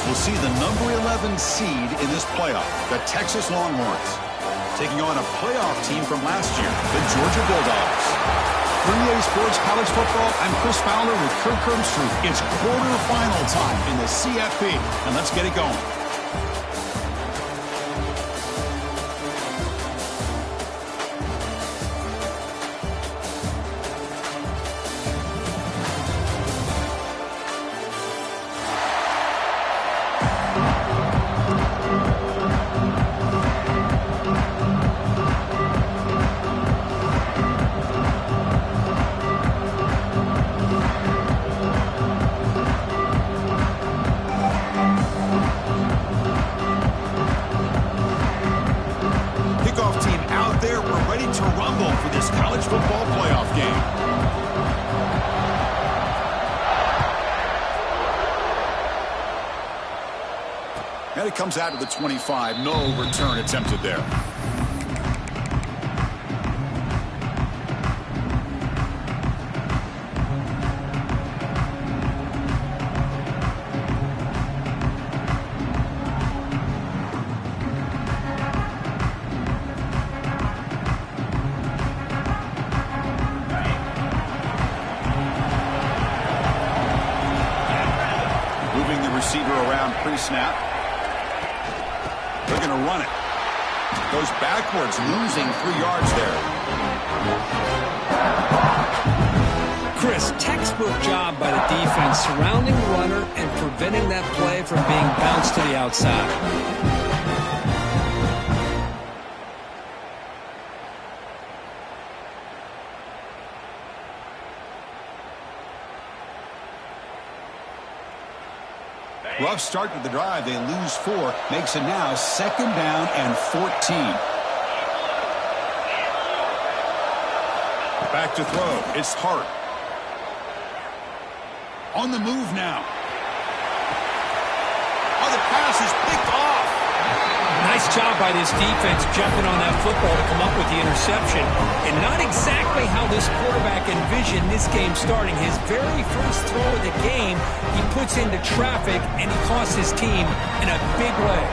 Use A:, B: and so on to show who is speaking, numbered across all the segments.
A: will see the number 11 seed in this playoff, the Texas Longhorns, taking on a playoff team from last year, the Georgia Bulldogs. For EA Sports College Football, I'm Chris Fowler with Kirk Herbstreit. It's quarterfinal time in the CFP, and let's get it going. And it comes out of the 25. No return attempted there. Moving the receiver around pre-snap. They're going to run it. Goes backwards, losing 3 yards there.
B: Chris, textbook job by the defense surrounding the runner and preventing that play from being bounced to the outside.
A: Rough start to the drive. They lose 4. Makes it now 2nd down and 14. Back to throw. It's Hart. On the move now. Oh, the pass is picked off.
B: Nice job by this defense jumping on that football to come up with the interception. And not exactly how this quarterback envisioned this game starting. His very first throw of the game, he puts into traffic, and he costs his team in a big way.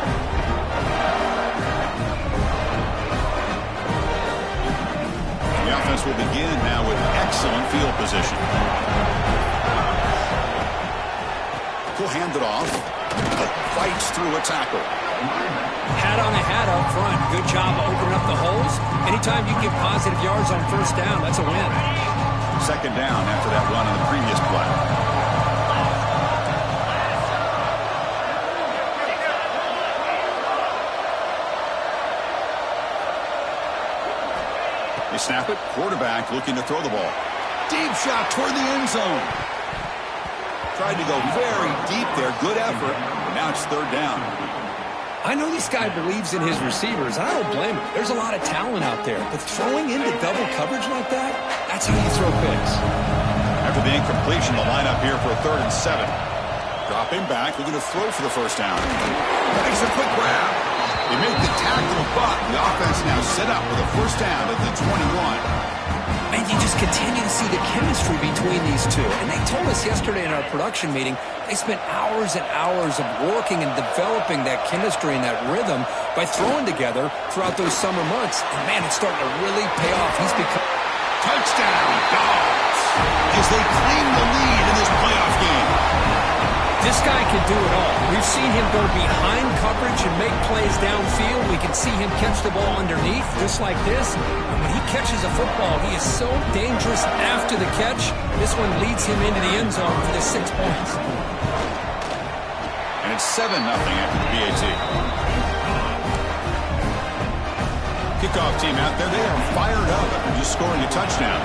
A: The offense will begin now with excellent field position. He'll hand it off. Fights through a tackle.
B: Hat on a hat up front. Good job opening up the holes. Anytime you get positive yards on first down, that's a win.
A: 2nd down after that run on the previous play. They snap it. Quarterback looking to throw the ball. Deep shot toward the end zone. Tried to go very deep there. Good effort. Now it's 3rd down.
B: I know this guy believes in his receivers. I don't blame him. There's a lot of talent out there. But throwing into double coverage like that, that's how you throw picks.
A: After the incompletion, the lineup here for a 3rd and 7. Dropping back, looking to throw for the first down. Makes a quick grab. He made the tackle, but the offense now set up with a first down at the 21.
B: And you just continue to see the chemistry between these two. And they told us yesterday in our production meeting, they spent hours and hours of working and developing that chemistry and that rhythm by throwing together throughout those summer months. And, man, it's starting to really pay off. He's become...
A: Touchdown, Dogs, as they claim the lead in this playoff game.
B: This guy can do it all. We've seen him go behind coverage and make plays downfield. We can see him catch the ball underneath, just like this. And when he catches a football, he is so dangerous after the catch. This one leads him into the end zone for the 6 points.
A: And it's 7-0 after the PAT. Kickoff team out there, they are fired up after just scoring a touchdown.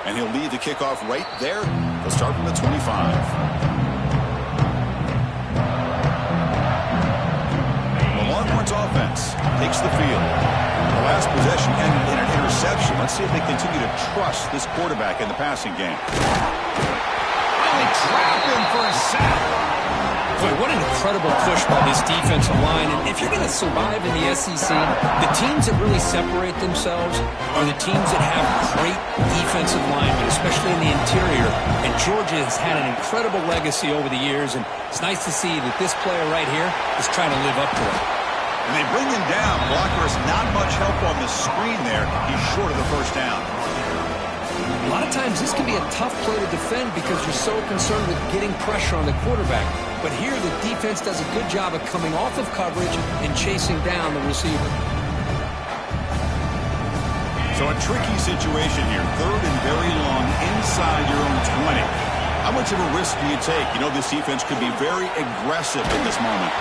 A: And he'll lead the kickoff right there. They'll start from the 25. The Longhorns offense takes the field. The last possession ended in an interception. Let's see if they continue to trust this quarterback in the passing game. Oh, they trap him for a sack.
B: Boy, what an incredible push by this defensive line. And if you're going to survive in the SEC, the teams that really separate themselves are the teams that have great defensive linemen, especially in the interior. And Georgia has had an incredible legacy over the years, and it's nice to see that this player right here is trying to live up to it.
A: And they bring him down. Blocker has not much help on the screen there. He's short of the first down.
B: A lot of times this can be a tough play to defend because you're so concerned with getting pressure on the quarterback. But here the defense does a good job of coming off of coverage and chasing down the receiver.
A: So a tricky situation here. Third and very long inside your own 20. How much of a risk do you take? You know this defense could be very aggressive at this moment.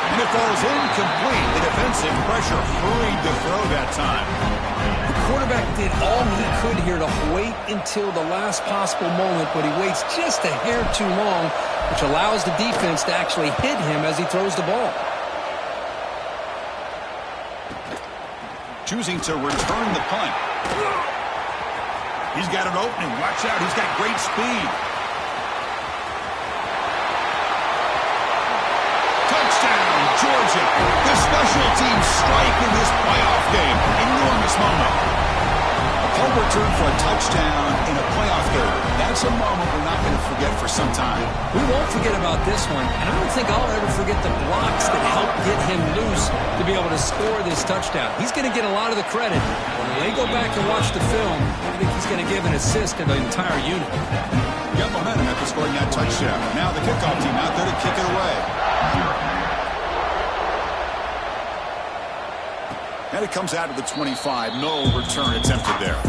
A: And it falls incomplete. The defensive pressure hurried to throw that time.
B: The quarterback did all he could here to wait until the last possible moment, but he waits just a hair too long, which allows the defense to actually hit him as he throws the ball.
A: Choosing to return the punt. He's got an opening. Watch out. He's got great speed. Touchdown, Georgia. The special teams strike in this playoff game. Enormous moment. A punt return for a touchdown in a playoff game. That's a moment we're not going to forget for some time.
B: We won't forget about this one, and I don't think I'll ever forget the blocks that helped get him loose to be able to score this touchdown. He's going to get a lot of the credit. When they go back and watch the film, I think he's going to give an assist to the entire unit.
A: Got momentum after scoring that touchdown. Now the kickoff team out there to kick it away. And it comes out of the 25. No return attempted there.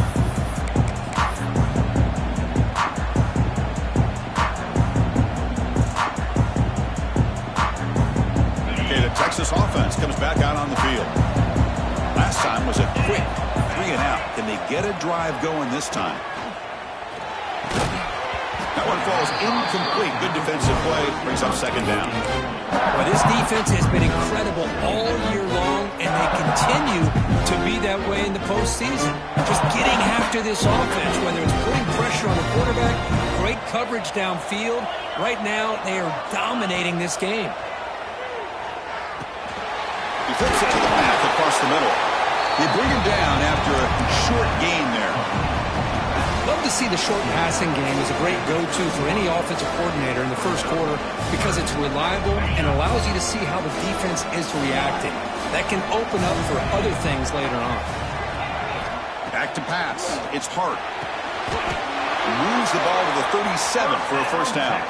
A: Okay, the Texas offense comes back out on the field. Last time was a quick 3-and-out. Can they get a drive going this time? That one falls incomplete. Good defensive play. Brings up second down.
B: Well, this defense has been incredible all year long, and they continue to be that way in the postseason. Just getting after this offense, whether it's putting pressure on the quarterback, great coverage downfield. Right now, they are dominating this game.
A: He flips it to the back across the middle. They bring him down after a short gain there.
B: Love to see the short passing game as a great go-to for any offensive coordinator in the first quarter because it's reliable and allows you to see how the defense is reacting. That can open up for other things later on.
A: Back to pass. It's Hart. Moves the ball to the 37 for a first down.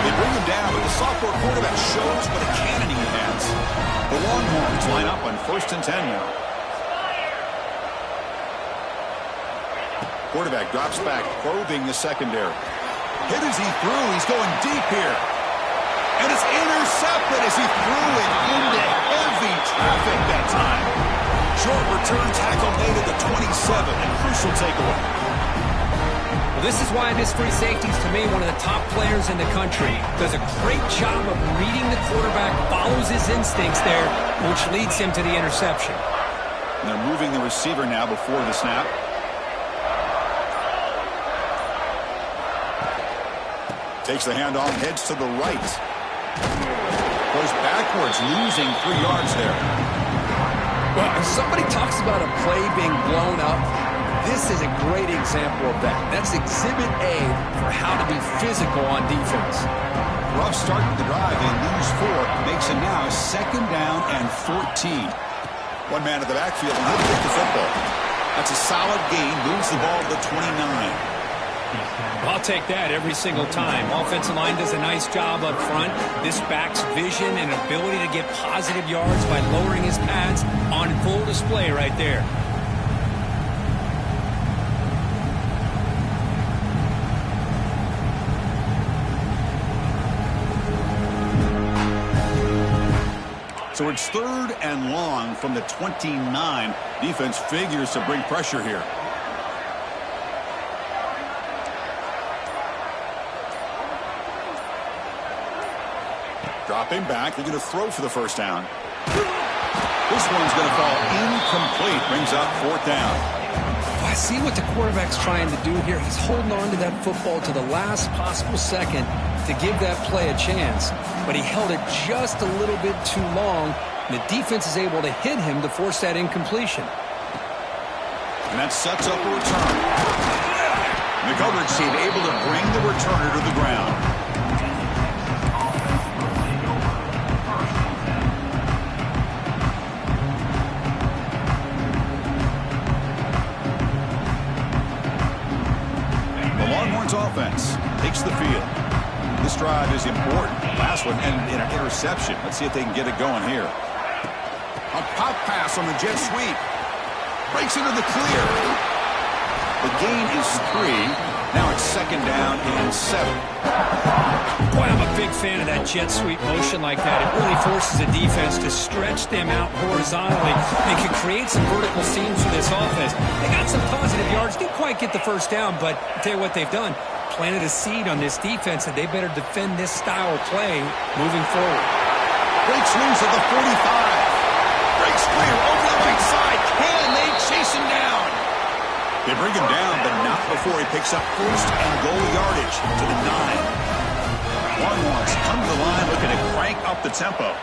A: They bring him down, but the sophomore quarterback shows what a cannon he has. The Longhorns line up on 1st and 10 now. Quarterback drops back, probing the secondary. Hit as he threw. He's going deep here. And it's intercepted as he threw it into heavy traffic that time. Short return tackle made at the 27. A crucial takeaway.
B: Well, this is why this free safety is, to me, one of the top players in the country. Does a great job of reading the quarterback, follows his instincts there, which leads him to the interception.
A: And they're moving the receiver now before the snap. Takes the handoff, heads to the right. Goes backwards, losing 3 yards there.
B: Well, if somebody talks about a play being blown up, this is a great example of that. That's Exhibit A for how to be physical on defense.
A: Rough start to the drive. They lose 4. Makes it now 2nd down and 14. One man at the backfield, and he'll get the football. That's a solid gain. Moves the ball to the 29.
B: I'll take that every single time. Offensive line does a nice job up front. This back's vision and ability to get positive yards by lowering his pads on full display right there.
A: So it's 3rd and long from the 29. Defense figures to bring pressure here. Dropping back, they're going to throw for the first down. This one's going to fall incomplete. Brings up 4th down.
B: Well, I see what the quarterback's trying to do here. He's holding on to that football to the last possible second to give that play a chance. But he held it just a little bit too long. And the defense is able to hit him to force that incompletion.
A: And that sets up a return. The coverage team able to bring the returner to the ground. The Longhorns offense takes the field. This drive is important. Last one ended in an interception. Let's see if they can get it going here. A pop pass on the jet sweep. Breaks into the clear. The gain is 3. Now it's 2nd down and 7.
B: Boy, I'm a big fan of that jet sweep motion like that. It really forces the defense to stretch them out horizontally and can create some vertical seams for this offense. They got some positive yards. Didn't quite get the first down, but I'll tell you what they've done. Planted a seed on this defense, and they better defend this style of play moving forward.
A: Breaks loose at the 45. Breaks clear over the right side. Can they chase him down? They bring him down, but not before he picks up 1st and goal yardage to the 9. Longhorns come to the line looking to crank up the tempo.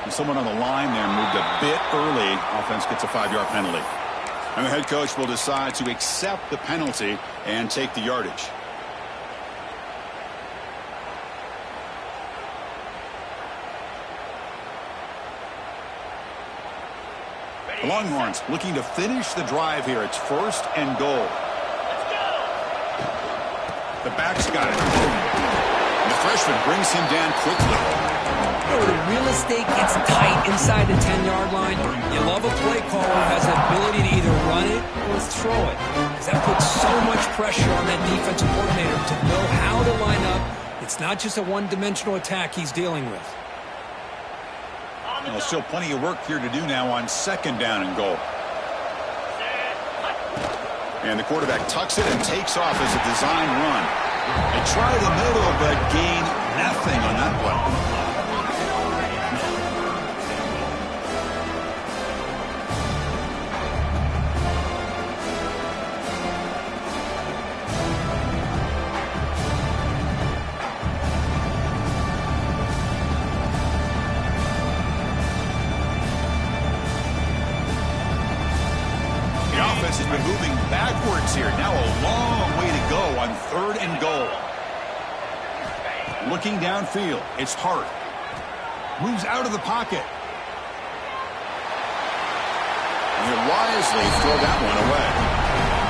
A: And someone on the line there moved a bit early. Offense gets a 5-yard penalty. And the head coach will decide to accept the penalty and take the yardage. The Longhorns looking to finish the drive here. It's 1st and goal. The back's got it. And the freshman brings him down quickly.
B: Where the real estate gets tight inside the 10-yard line, you love a play caller who has the ability to either run it or throw it. Because that puts so much pressure on that defensive coordinator to know how to line up. It's not just a one-dimensional attack he's dealing with.
A: Well, still plenty of work here to do now on 2nd down and goal. And the quarterback tucks it and takes off as a design run. They try the middle, but gain nothing on that play. Has been moving backwards here. Now a long way to go on 3rd and goal. Looking downfield. It's Hart. Moves out of the pocket. And he'll wisely throw that one away.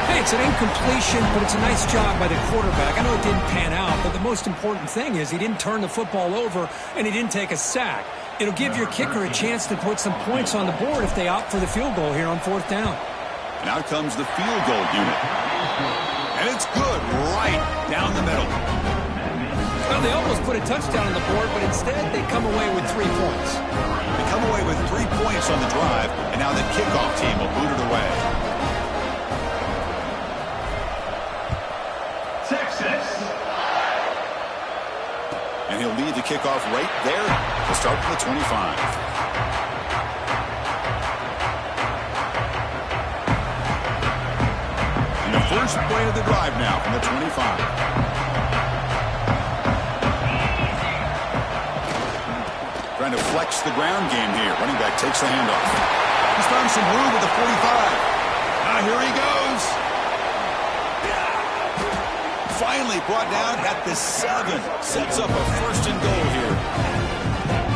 B: Hey, it's an incompletion, but it's a nice job by the quarterback. I know it didn't pan out, but the most important thing is he didn't turn the football over and he didn't take a sack. It'll give your kicker a chance to put some points on the board if they opt for the field goal here on 4th down.
A: And out comes the field goal unit. And it's good right down the middle.
B: Well, they almost put a touchdown on the board, but instead they come away with 3 points.
A: They come away with 3 points on the drive, and now the kickoff team will boot it away. Texas. And he'll lead the kickoff right there to start from the 25. First play of the drive now from the 25. Trying to flex the ground game here. Running back takes the handoff. He's found some room with the 45. Now here he goes. Finally brought down at the 7. Sets up a 1st and goal here.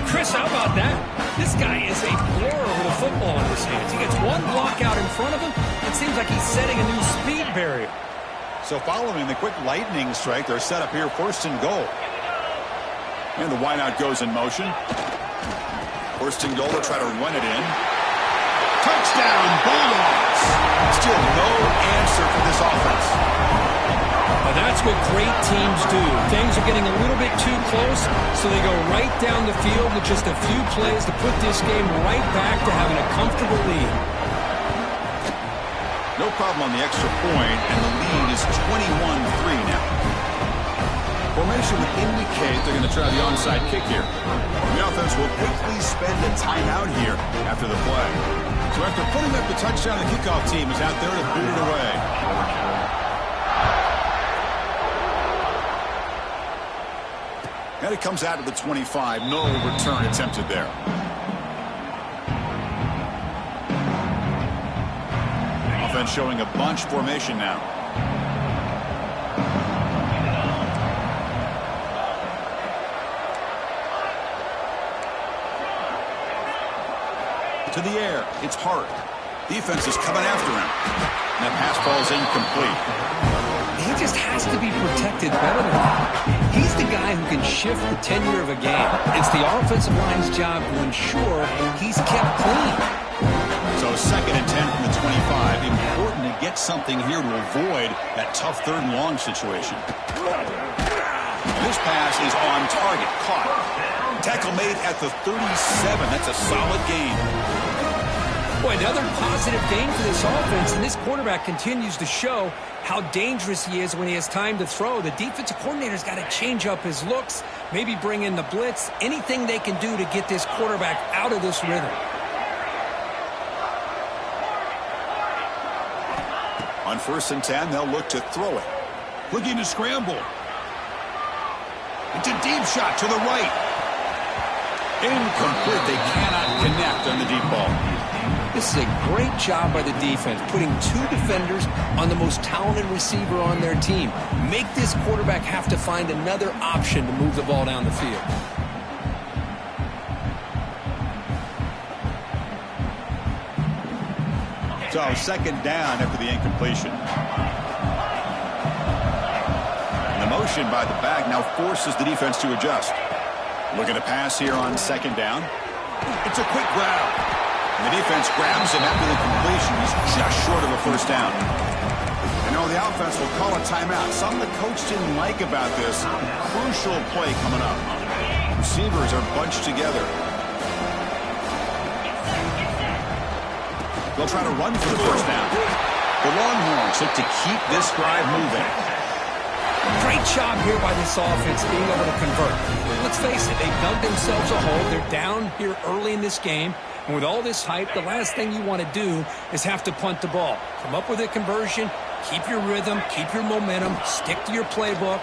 B: Chris, how about that? This guy is a blur with a football in his hands. He gets one block out in front of him. It seems like he's setting a new speed barrier.
A: So following the quick lightning strike, they're set up here 1st and goal. And the wideout goes in motion. 1st and goal to try to run it in. Touchdown, Bulldogs. Still no answer for this offense.
B: Well, that's what great teams do. Things are getting a little bit too close, so they go right down the field with just a few plays to put this game right back to having a comfortable lead.
A: No problem on the extra point, and the lead is 21-3 now. Formation would indicate they're going to try the onside kick here. The offense will quickly spend a timeout here after the play. So after putting up the touchdown, the kickoff team is out there to boot it away. And it comes out to the 25. No return attempted there. Offense showing a bunch formation now. To the air. It's Hart. Defense is coming after him. And that pass falls incomplete.
B: He just has to be protected better than that. He's the guy who can shift the tenure of a game. It's the offensive line's job to ensure he's kept clean.
A: So 2nd and 10 from the 25. Important to get something here to avoid that tough 3rd and long situation. This pass is on target. Caught. Tackle made at the 37. That's a solid gain.
B: Boy, another positive gain for this offense, and this quarterback continues to show how dangerous he is when he has time to throw. The defensive coordinator's got to change up his looks, maybe bring in the blitz, anything they can do to get this quarterback out of this rhythm.
A: On 1st and 10, they'll look to throw it. Looking to scramble. It's a deep shot to the right. Incomplete. They cannot connect on the deep ball.
B: This is a great job by the defense, putting 2 defenders on the most talented receiver on their team. Make this quarterback have to find another option to move the ball down the field.
A: So 2nd down after the incompletion. And the motion by the back now forces the defense to adjust. Looking to pass here on 2nd down. It's a quick grab. And the defense grabs him after the completion. He's just short of a 1st down. You know, the offense will call a timeout. Something the coach didn't like about this. Crucial play coming up. Receivers are bunched together. They'll try to run for the 1st down. The Longhorns look to keep this drive moving.
B: Great job here by this offense being able to convert. Let's face it, they've dug themselves a hole. They're down here early in this game. And with all this hype, the last thing you want to do is have to punt the ball. Come up with a conversion, keep your rhythm, keep your momentum, stick to your playbook.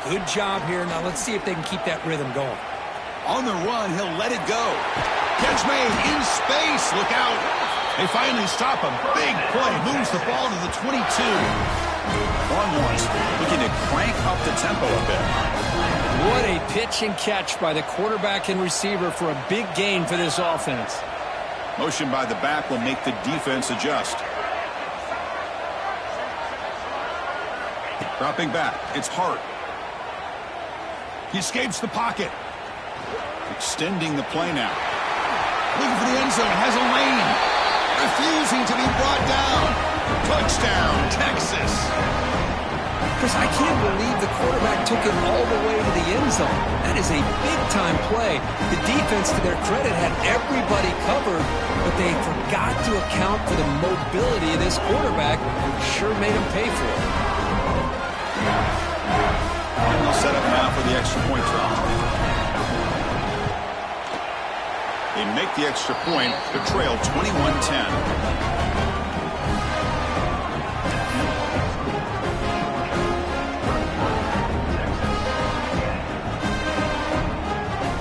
B: Good job here. Now let's see if they can keep that rhythm going.
A: On the run, he'll let it go. Catch made in space. Look out. They finally stop him. Big play. Moves the ball to the 22. Longhorns looking to crank up the tempo a bit.
B: What a pitch and catch by the quarterback and receiver for a big gain for this offense.
A: Motion by the back will make the defense adjust. Dropping back. It's Hart. He escapes the pocket. Extending the play now. Looking for the end zone. Has a lane. Refusing to be brought down. Touchdown, Texas.
B: Chris, I can't believe the quarterback took it all the way to the end zone. That is a big-time play. The defense, to their credit, had everybody covered, but they forgot to account for the mobility of this quarterback. Sure made him pay for it.
A: And they'll set up now for the extra point try. They make the extra point to trail 21-10.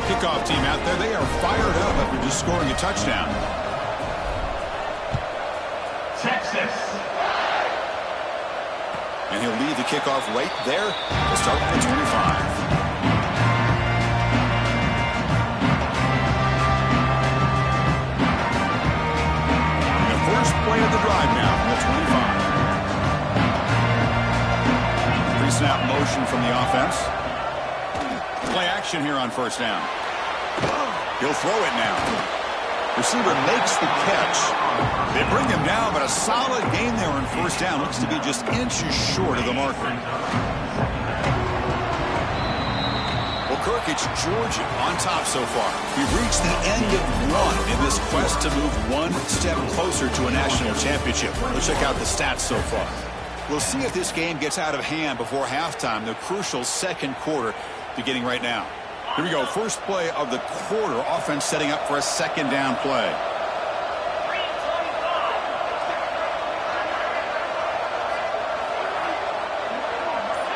A: Kickoff team out there, they are fired up after just scoring a touchdown.
C: Texas.
A: And he'll leave the kickoff right there to start with the 25. First play of the drive now from the 25. Pre-snap motion from the offense. Play action here on 1st down. He'll throw it now. Receiver makes the catch. They bring him down, but a solid gain there on 1st down. Looks to be just inches short of the marker. Well, Kirk, it's Georgia on top so far. We've reached the end of one in this quest to move one step closer to a national championship. Let's check out the stats so far. We'll see if this game gets out of hand before halftime, the crucial second quarter beginning right now. Here we go. First play of the quarter. Offense setting up for a second down play.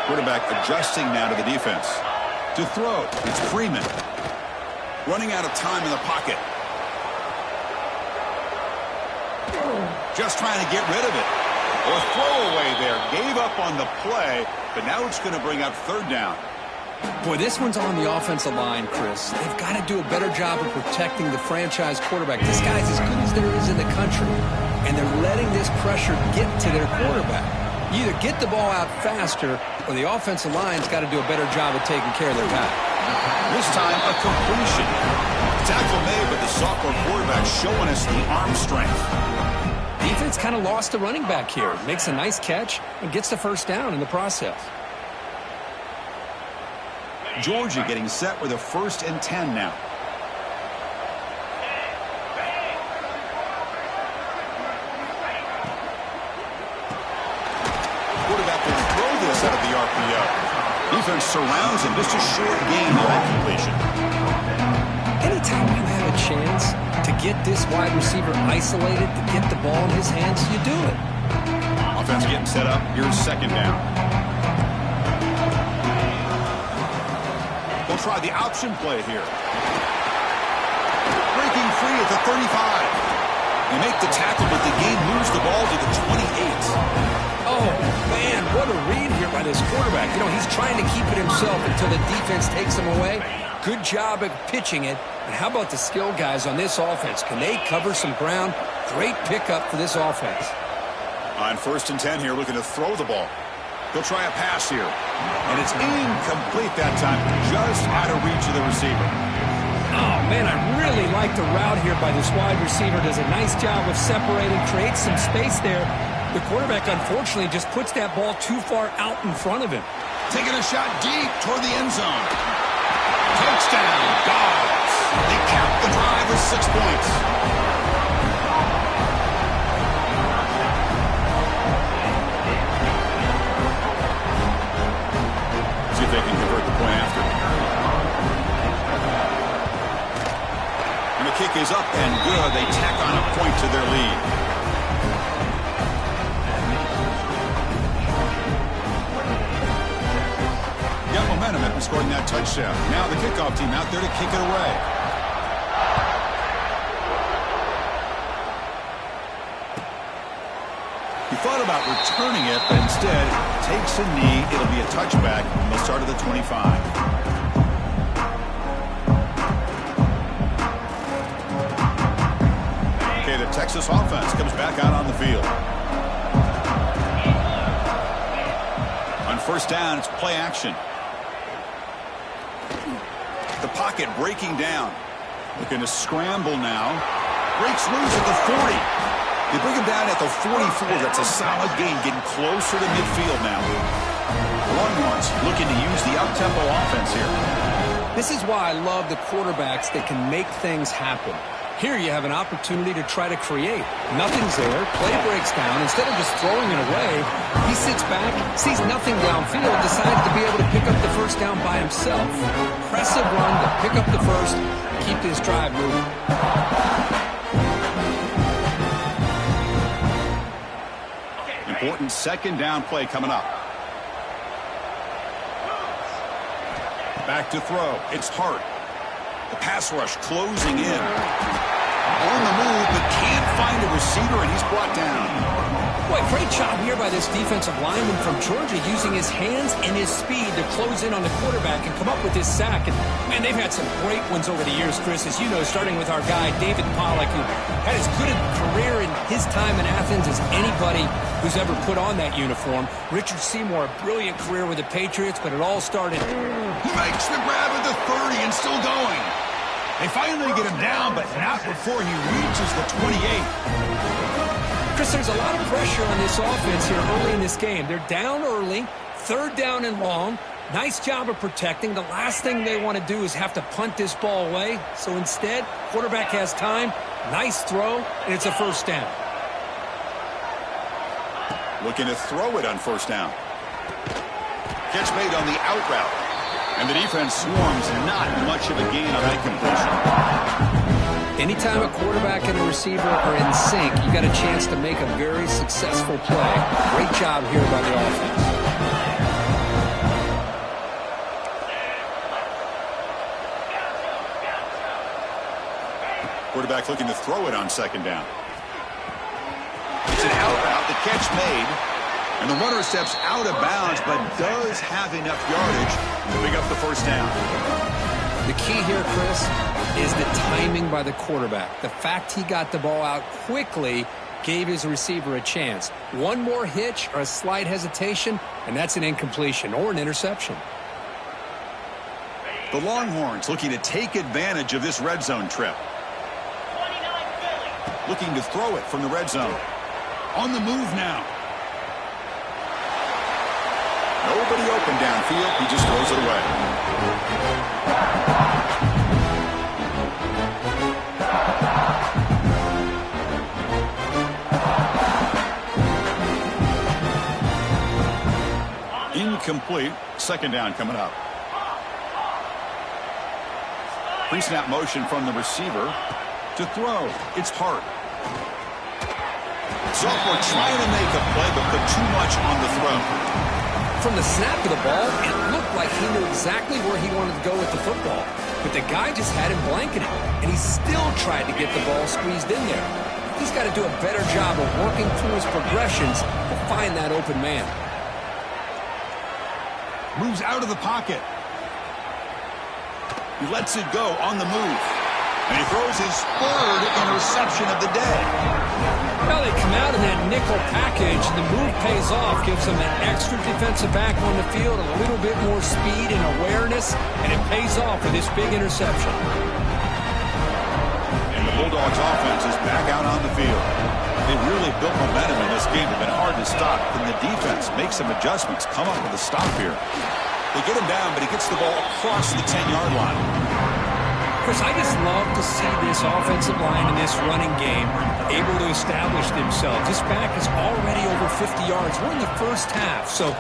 A: Quarterback adjusting now to the defense. To throw, it's Freeman. Running out of time in the pocket. Just trying to get rid of it. Or throwaway there. Gave up on the play, but now it's going to bring up third down.
B: Boy, this one's on the offensive line, Chris. They've got to do a better job of protecting the franchise quarterback. This guy's as good as there is in the country, and they're letting this pressure get to their quarterback. You either get the ball out faster, or the offensive line's got to do a better job of taking care of their guy.
A: This time, a completion. Tackle made, but the sophomore quarterback showing us the arm strength.
B: Defense kind of lost the running back here. Makes a nice catch and gets the first down in the process.
A: Georgia getting set with a 1st and 10 now. Quarterback will throw this out of the RPO. Defense surrounds him. Just a short gain on that completion.
B: Anytime you have a chance to get this wide receiver isolated, to get the ball in his hands, you do it.
A: Offense getting set up. Here's second down. We'll try the option play here. Breaking free at the 35. They make the tackle, but the game moves the ball to the 28.
B: Oh, man, what a read here by this quarterback. You know, he's trying to keep it himself until the defense takes him away. Good job at pitching it. And how about the skill guys on this offense? Can they cover some ground? Great pickup for this offense.
A: On 1st and 10 here, looking to throw the ball. He'll try a pass here. And it's incomplete that time, just out of reach of the receiver.
B: Oh, man, I really like the route here by this wide receiver. Does a nice job of separating, creates some space there. The quarterback, unfortunately, just puts that ball too far out in front of him.
A: Taking a shot deep toward the end zone. Touchdown, Dogs. They cap the drive with 6 points. See if they can convert the point after. And the kick is up and good. They tack on a point to their lead. Got momentum after scoring that touchdown. Now the kickoff team out there to kick it away. He thought about returning it, but instead takes a knee. It'll be a touchback. They'll start at the 25. Okay, the Texas offense comes back out on the field. On 1st down, it's play action. The pocket breaking down. Looking to scramble now. Breaks loose at the 40. They bring him down at the 44. That's a solid gain, getting closer to midfield now. Longhorns looking to use the up-tempo offense here.
B: This is why I love the quarterbacks that can make things happen. Here you have an opportunity to try to create. Nothing's there. Play breaks down. Instead of just throwing it away, he sits back, sees nothing downfield, decides to be able to pick up the first down by himself. Impressive run to pick up the first, keep this drive moving.
A: Important second down play coming up. Back to throw. It's Hart. The pass rush closing in. On the move, but can't find a receiver, and he's brought down.
B: Boy, great job here by this defensive lineman from Georgia, using his hands and his speed to close in on the quarterback and come up with this sack. And, man, they've had some great ones over the years, Chris, as you know, starting with our guy, David Pollack, who had as good a career in his time in Athens as anybody who's ever put on that uniform. Richard Seymour, a brilliant career with the Patriots, but it all started.
A: He makes the grab at the 30 and still going. They finally get him down, but not before he reaches the 28.
B: Chris, there's a lot of pressure on this offense here early in this game. They're down early, 3rd down and long. Nice job of protecting. The last thing they want to do is have to punt this ball away. So instead, quarterback has time, nice throw, and it's a first down.
A: Looking to throw it on first down. Catch made on the out route. And the defense swarms. Not much of a gain on that completion.
B: Anytime a quarterback and a receiver are in sync, you got a chance to make a very successful play. Great job here by the offense.
A: Quarterback looking to throw it on second down. It's an out route. The catch made. And the runner steps out of bounds, but does have enough yardage to pick up the first down.
B: The key here, Chris, is the timing by the quarterback. The fact he got the ball out quickly gave his receiver a chance. One more hitch or a slight hesitation, and that's an incompletion or an interception.
A: The Longhorns looking to take advantage of this red zone trip. Looking to throw it from the red zone. On the move now. Nobody open downfield. He just throws it away. Incomplete. Second down coming up. Pre-snap motion from the receiver to throw. It's Hart. Sophomore trying to make a play, but put too much on the throw.
B: From the snap of the ball, it looked like he knew exactly where he wanted to go with the football. But the guy just had him blanketed, and he still tried to get the ball squeezed in there. He's got to do a better job of working through his progressions to find that open man.
A: Moves out of the pocket. He lets it go on the move. And he throws his third interception of the day.
B: Well, they come out in that nickel package. The move pays off, gives them an extra defensive back on the field, a little bit more speed and awareness, and it pays off for this big interception.
A: And the Bulldogs offense is back out on the field. They really built momentum in this game. It's been hard to stop. Can the defense make some adjustments, come up with a stop here? They get him down, but he gets the ball across the 10-yard line.
B: Chris, I just love to see this offensive line in this running game able to establish themselves. This back is already over 50 yards. We're in the first half, so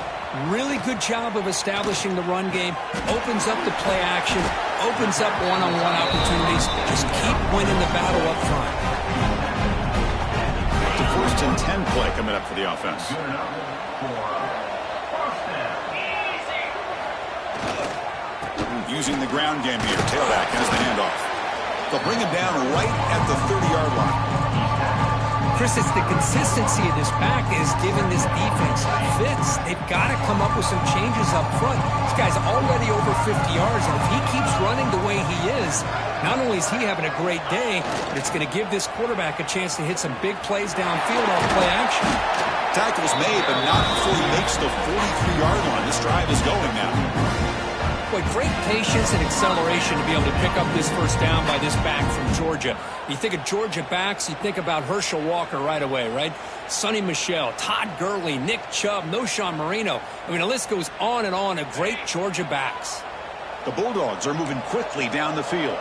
B: really good job of establishing the run game. Opens up the play action, opens up one-on-one opportunities. Just keep winning the battle up front.
A: The first and 10 play coming up for the offense. Using the ground game here. Tailback has the handoff. They'll bring him down right at the 30-yard line.
B: Chris, it's the consistency of this back is giving this defense fits. They've got to come up with some changes up front. This guy's already over 50 yards, and if he keeps running the way he is, not only is he having a great day, but it's going to give this quarterback a chance to hit some big plays downfield off play action.
A: Tackle's made, but not before he makes the 43-yard line. This drive is going now.
B: Boy, great patience and acceleration to be able to pick up this first down by this back from Georgia. You think of Georgia backs, you think about Herschel Walker right away, right? Sonny Michel, Todd Gurley, Nick Chubb, Noshawn Marino. I mean, the list goes on and on of great Georgia backs.
A: The Bulldogs are moving quickly down the field.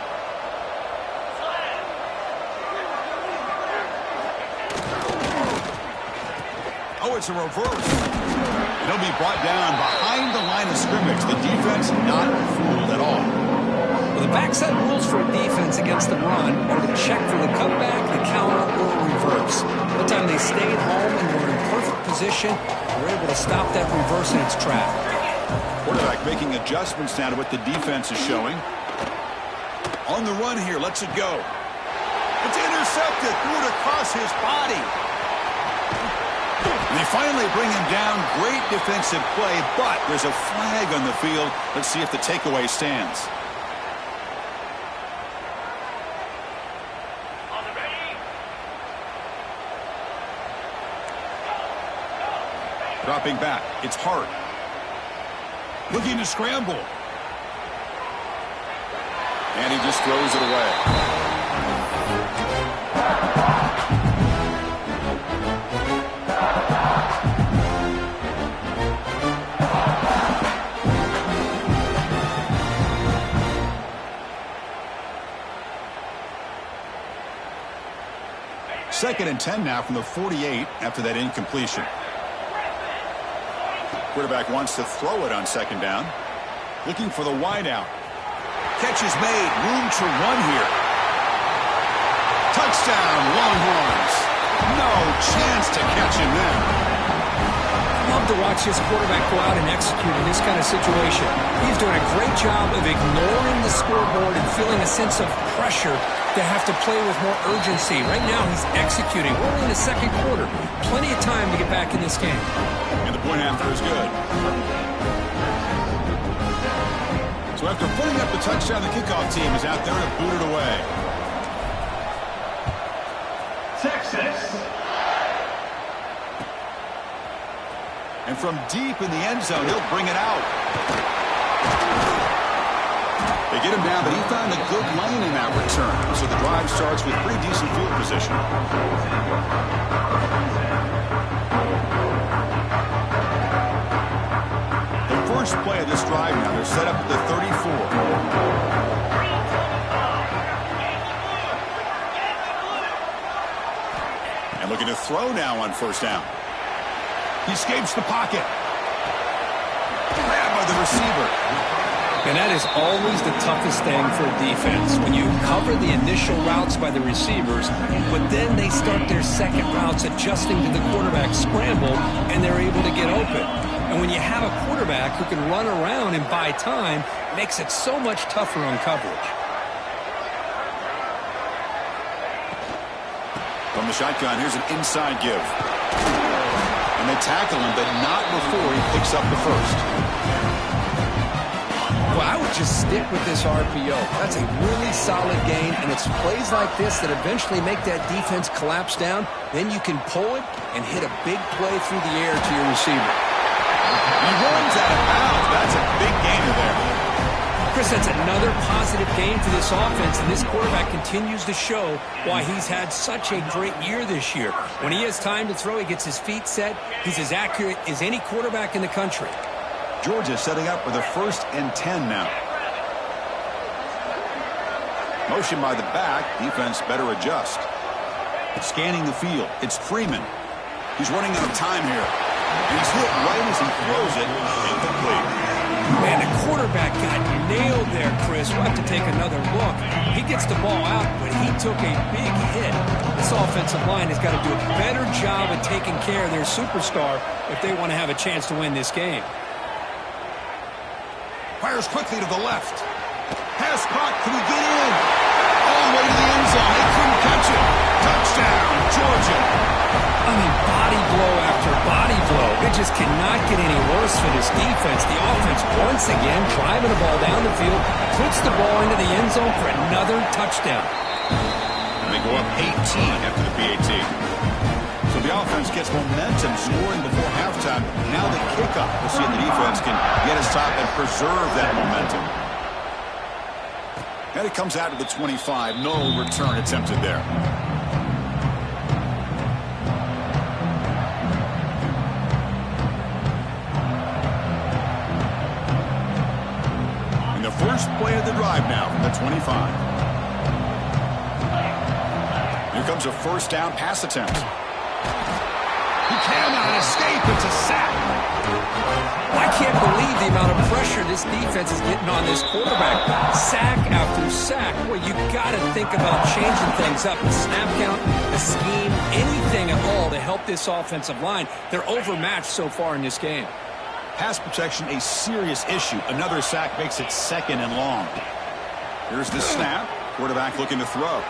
A: Oh, it's a reverse. He'll be brought down behind the line of scrimmage. The defense not fooled at all.
B: Well, the backside rules for a defense against the run are to check for the cutback, the counter, or reverse. One time they stayed home and were in perfect position, were able to stop that reverse in its track.
A: Quarterback making adjustments now to what the defense is showing. On the run here, lets it go. It's intercepted, threw it across his body. And they finally bring him down. Great defensive play, but there's a flag on the field. Let's see if the takeaway stands. Dropping back, it's Hart. Looking to scramble. And he just throws it away. Second and 10 now from the 48 after that incompletion. Quarterback wants to throw it on second down. Looking for the wideout. Catch is made. Room to run here. Touchdown, Longhorns. No chance to catch him there.
B: Love to watch this quarterback go out and execute in this kind of situation. He's doing a great job of ignoring the scoreboard and feeling a sense of pressure to have to play with more urgency. Right now, he's executing. We're only in the second quarter. Plenty of time to get back in this game.
A: And the point after is good. So after putting up the touchdown, the kickoff team is out there to boot it away.
C: Texas.
A: And from deep in the end zone, he'll bring it out. They get him down, but he found a good lane in that return. So the drive starts with pretty decent field position. The first play of this drive now, they're set up at the 34. And looking to throw now on first down. He escapes the pocket. Grabbed by the receiver.
B: And that is always the toughest thing for a defense. When you cover the initial routes by the receivers, but then they start their second routes adjusting to the quarterback scramble, and they're able to get open. And when you have a quarterback who can run around and buy time, it makes it so much tougher on coverage.
A: From the shotgun, here's an inside give. And they tackle him, but not before he picks up the first.
B: Well, I would just stick with this RPO. That's a really solid gain, and it's plays like this that eventually make that defense collapse down. Then you can pull it and hit a big play through the air to your receiver.
A: He runs out of bounds. That's a big gainer there.
B: Chris, that's another positive game for this offense, and this quarterback continues to show why he's had such a great year this year. When he has time to throw, he gets his feet set. He's as accurate as any quarterback in the country.
A: Georgia setting up for the 1st and 10 now. Motion by the back. Defense better adjust. Scanning the field. It's Freeman. He's running out of time here. And he's hit right as he throws it. Incomplete.
B: Man, the quarterback got nailed there, Chris. We'll have to take another look. He gets the ball out, but he took a big hit. This offensive line has got to do a better job of taking care of their superstar if they want to have a chance to win this game.
A: Fires quickly to the left. Pass caught. Can he get in? All the way to the end zone. They couldn't catch it. Touchdown, Georgia.
B: I mean, body blow after body blow. It just cannot get any worse for this defense. The offense, once again, driving the ball down the field, puts the ball into the end zone for another touchdown.
A: And they go up 18 after the PAT. So the offense gets momentum, scoring before halftime. Now the kickoff. We'll see if the defense can get his top and preserve that momentum. And it comes out to the 25. No return attempted there. First play of the drive now from the 25. Here comes a first down pass attempt. He cannot escape. It's a sack.
B: I can't believe the amount of pressure this defense is getting on this quarterback. Sack after sack. Well, you got to think about changing things up. The snap count, the scheme, anything at all to help this offensive line. They're overmatched so far in this game.
A: Pass protection, a serious issue. Another sack makes it 2nd and long. Here's the snap. Quarterback looking to throw.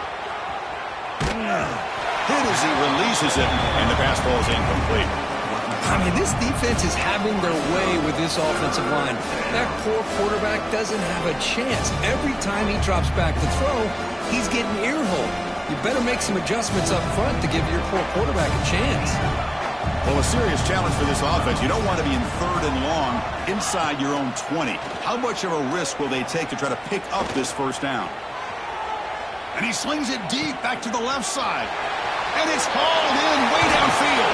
A: Hit as he releases it, and the pass ball is incomplete.
B: I mean, this defense is having their way with this offensive line. That poor quarterback doesn't have a chance. Every time he drops back to throw, he's getting earholed. You better make some adjustments up front to give your poor quarterback a chance.
A: Well, a serious challenge for this offense. You don't want to be in 3rd and long inside your own 20. How much of a risk will they take to try to pick up this first down? And he slings it deep back to the left side. And it's hauled in way downfield.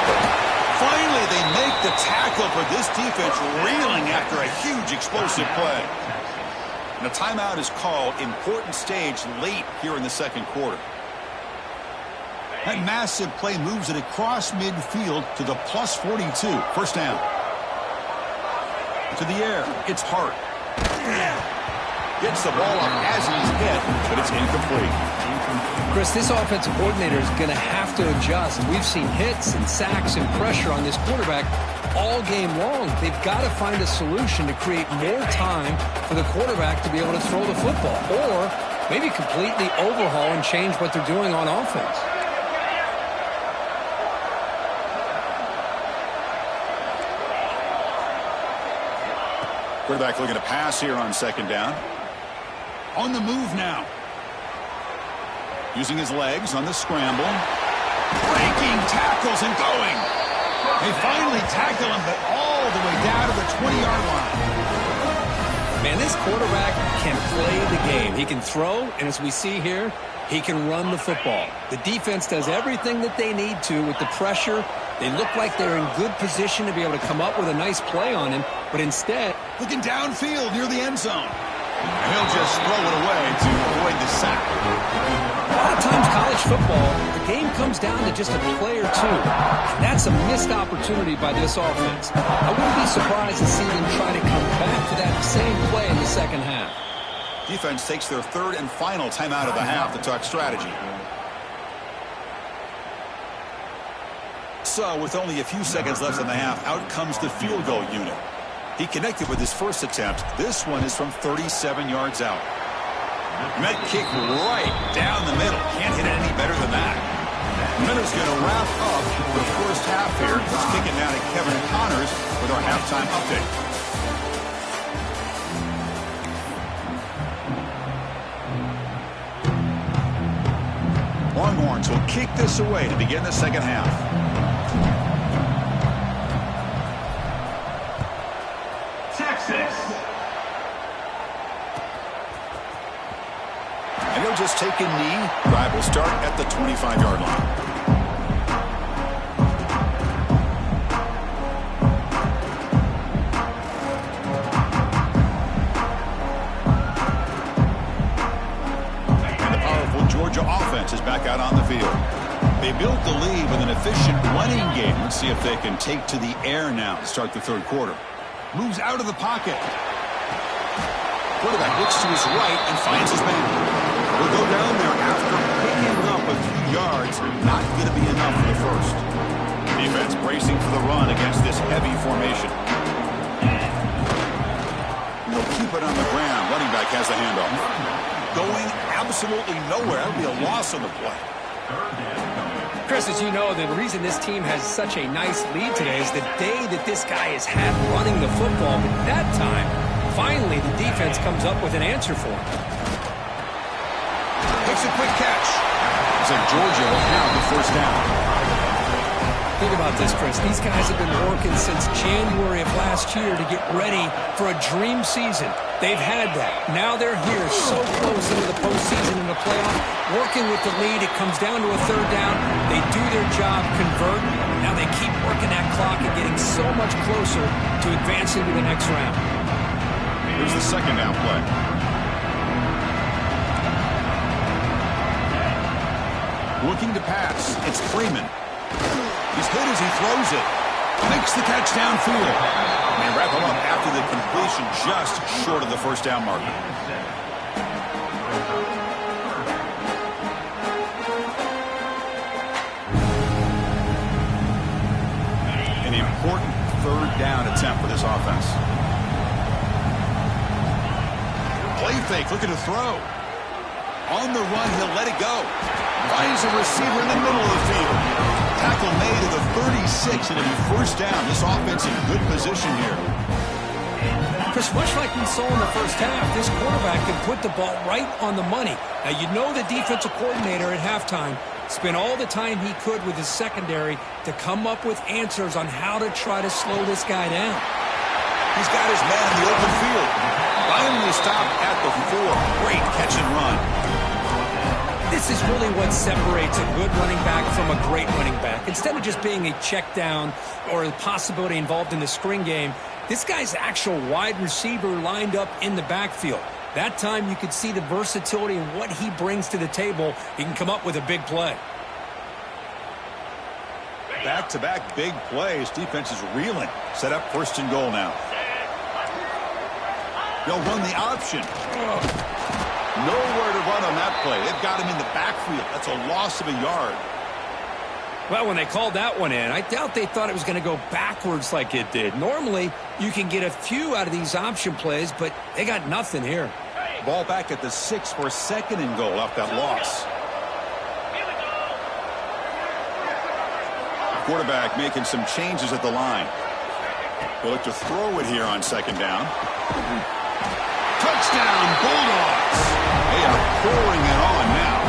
A: Finally, they make the tackle for this defense, reeling after a huge explosive play. And a timeout is called. Important stage late here in the second quarter. That massive play moves it across midfield to the +42. First down. To the air. It's Hart. Gets the ball up as he's hit, but it's incomplete.
B: Chris, this offensive coordinator is going to have to adjust. We've seen hits and sacks and pressure on this quarterback all game long. They've got to find a solution to create more time for the quarterback to be able to throw the football, or maybe completely overhaul and change what they're doing on offense.
A: Quarterback looking to pass here on second down. On the move now. Using his legs on the scramble. Breaking tackles and going. They finally tackle him, but all the way down to the 20-yard line.
B: Man, this quarterback can play the game. He can throw, and as we see here, he can run the football. The defense does everything that they need to with the pressure. They look like they're in good position to be able to come up with a nice play on him, but instead,
A: looking downfield near the end zone. And he'll just throw it away to avoid the sack.
B: A lot of times college football, the game comes down to just a play or two. And that's a missed opportunity by this offense. I wouldn't be surprised to see them try to come back to that same play in the second half.
A: Defense takes their third and final timeout of the half to talk strategy. So, with only a few seconds left in the half, out comes the field goal unit. He connected with his first attempt. This one is from 37 yards out. Met kick right down the middle. Can't hit it any better than that. Miller's going to wrap up the first half here. Let's kick it now to Kevin Connors with our halftime update. Longhorns will kick this away to begin the second half.
C: Texas.
A: And he'll just take a knee. Drive will start at the 25-yard line. And the powerful Georgia offense is back out on the field. They built the lead with an efficient running game. Let's see if they can take to the air now to start the third quarter. Moves out of the pocket. Quarterback looks to his right and finds his man. Will go down there after picking up a few yards. Not going to be enough for the first. Defense bracing for the run against this heavy formation. And they'll keep it on the ground. Running back has the handoff. Going absolutely nowhere. That would be a loss on the play.
B: Chris, as you know, the reason this team has such a nice lead today is the day that this guy has had running the football. But that time, finally, the defense comes up with an answer for him.
A: Takes a quick catch. Looks like Georgia will have the first down.
B: Think about this, Chris. These guys have been working since January of last year to get ready for a dream season. They've had that. Now they're here so close into the postseason and the playoff. Working with the lead, it comes down to a third down. They do their job, convert. Now they keep working that clock and getting so much closer to advancing to the next round.
A: Here's the second down play. Looking to pass. It's Freeman. He's hit as he throws it. Makes the catch downfield. And they wrap him up after the completion just short of the first down marker. An important third down attempt for this offense. Play fake, looking to throw. On the run, he'll let it go. Finds a receiver in the middle of the field. Tackle made at the 36, and it'll be first down. This offense in good position here.
B: Chris, much like we saw in the first half, this quarterback can put the ball right on the money. Now, you know the defensive coordinator at halftime spent all the time he could with his secondary to come up with answers on how to try to slow this guy down.
A: He's got his man in the open field. Finally stopped at the 4. Great catch and run.
B: This is really what separates a good running back from a great running back. Instead of just being a check down or a possibility involved in the screen game, this guy's actual wide receiver lined up in the backfield. That time you could see the versatility and what he brings to the table. He can come up with a big play.
A: Back-to-back big plays. Defense is reeling. Set up first and goal now. They'll run the option. Nowhere to run on that play. They've got him in the backfield. That's a loss of a yard.
B: Well, when they called that one in, I doubt they thought it was going to go backwards like it did. Normally, you can get a few out of these option plays, but they got nothing here.
A: Ball back at the 6 for a second and goal off that loss. Quarterback making some changes at the line. They'll look to throw it here on second down. Touchdown, Bulldogs! They are pouring it on now.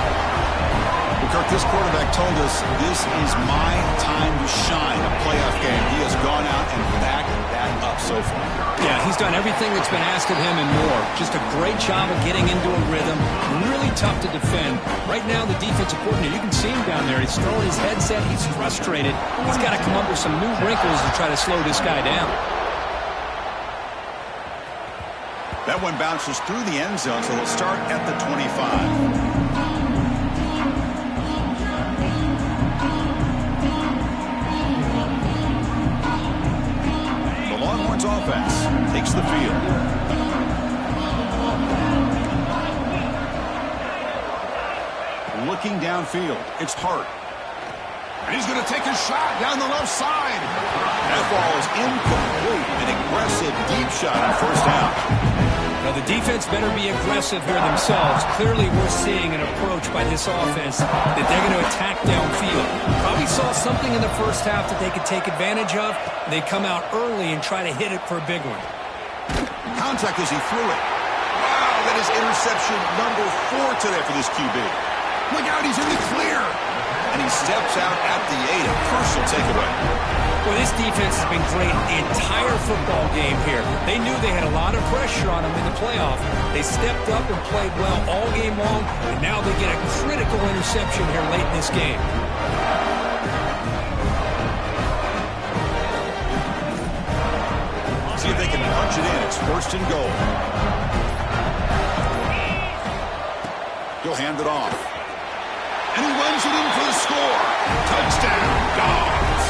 A: Well, Kirk, this quarterback told us this is my time to shine, a playoff game. He has gone out and backed that up so far.
B: Yeah, he's done everything that's been asked of him and more. Just a great job of getting into a rhythm. Really tough to defend. Right now, the defensive coordinator, you can see him down there. He's throwing his headset. He's frustrated. He's got to come up with some new wrinkles to try to slow this guy down.
A: That one bounces through the end zone, so they'll start at the 25. The Longhorns offense takes the field. Looking downfield, it's Hart. And he's going to take a shot down the left side. That ball is incomplete. An aggressive deep shot on first down.
B: Now, the defense better be aggressive here themselves. Clearly, we're seeing an approach by this offense that they're going to attack downfield. Probably saw something in the first half that they could take advantage of. They come out early and try to hit it for a big one.
A: Contact as he threw it. Wow, that is interception number 4 today for this QB. Look out, he's in the clear. And he steps out at the 8, a crucial takeaway.
B: Well, this defense has been great the entire football game here. They knew they had a lot of pressure on them in the playoff. They stepped up and played well all game long, and now they get a critical interception here late in this game.
A: See if they can punch it in. It's first and goal. He'll hand it off. And he runs it in for the score. Touchdown, Dogs.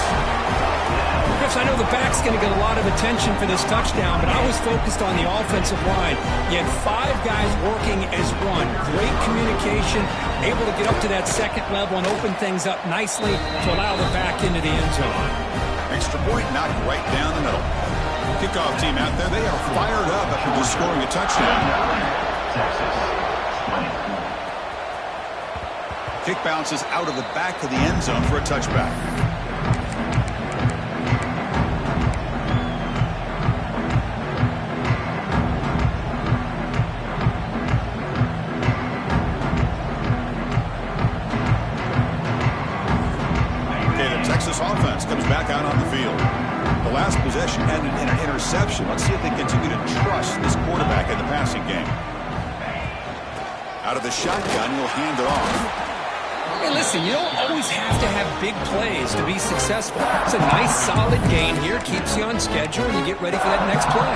B: Chris, I know the back's going to get a lot of attention for this touchdown, but I was focused on the offensive line. You had 5 guys working as one. Great communication, able to get up to that second level and open things up nicely to allow the back into the end zone.
A: Extra point knocked right down the middle. Kickoff team out there, they are fired up after just scoring a touchdown. Kick bounces out of the back of the end zone for a touchback. Okay, the Texas offense comes back out on the field. The last possession ended in an interception. Let's see if they continue to trust this quarterback in the passing game. Out of the shotgun, he'll hand it off.
B: Hey, listen, you don't always have to have big plays to be successful. It's a nice, solid gain here. Keeps you on schedule, and you get ready for that next play.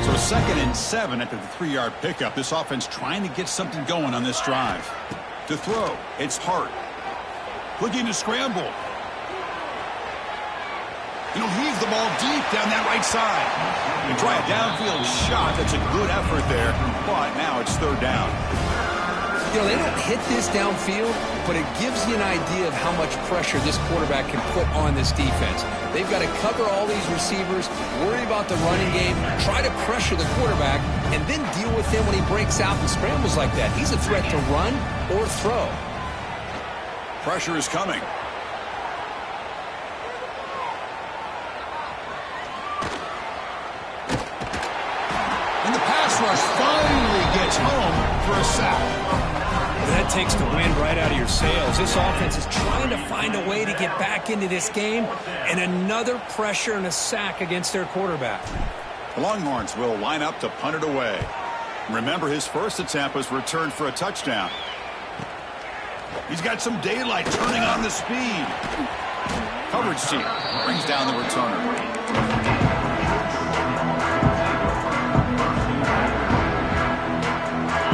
A: So 2nd and 7 after the 3-yard pickup. This offense trying to get something going on this drive. To throw, it's Hart. Looking to scramble. He'll heave the ball deep down that right side. And try a downfield shot. That's a good effort there. But now it's 3rd down.
B: You know, they don't hit this downfield, but it gives you an idea of how much pressure this quarterback can put on this defense. They've got to cover all these receivers, worry about the running game, try to pressure the quarterback, and then deal with him when he breaks out and scrambles like that. He's a threat to run or throw.
A: Pressure is coming. And the pass rush finally gets home for a sack.
B: That takes the wind right out of your sails. This offense is trying to find a way to get back into this game, and another pressure and a sack against their quarterback.
A: The Longhorns will line up to punt it away. Remember, his first attempt was returned for a touchdown. He's got some daylight turning on the speed. Coverage team brings down the returner.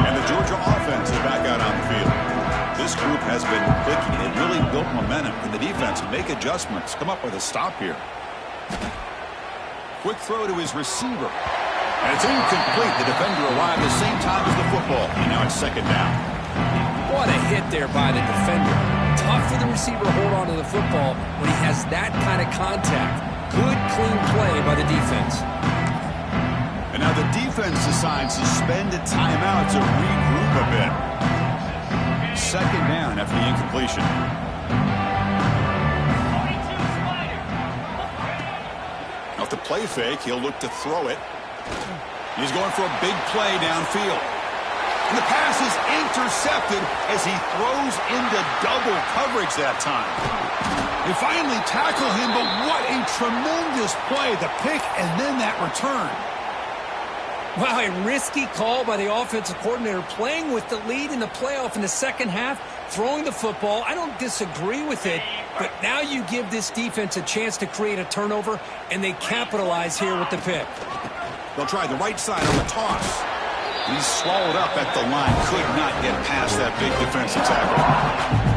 A: And the Georgia offense is back out on the field. This group has been clicking. It really built built momentum. Can the defense make adjustments? Come up with a stop here. Quick throw to his receiver. And it's incomplete. The defender arrived the same time as the football. And now it's second down.
B: What a hit there by the defender. Tough for the receiver to hold on to the football when he has that kind of contact. Good, clean play by the defense.
A: And now the defense decides to spend a timeout to regroup a bit. Second down after the incompletion. Off the play fake, he'll look to throw it. He's going for a big play downfield. And the pass is intercepted as he throws into double coverage that time. They finally tackle him, but what a tremendous play. The pick and then that return.
B: Wow, a risky call by the offensive coordinator, playing with the lead in the playoff in the second half, throwing the football. I don't disagree with it, but now you give this defense a chance to create a turnover, and they capitalize here with the pick.
A: They'll try the right side on the toss. He's swallowed up at the line. Could not get past that big defensive tackle.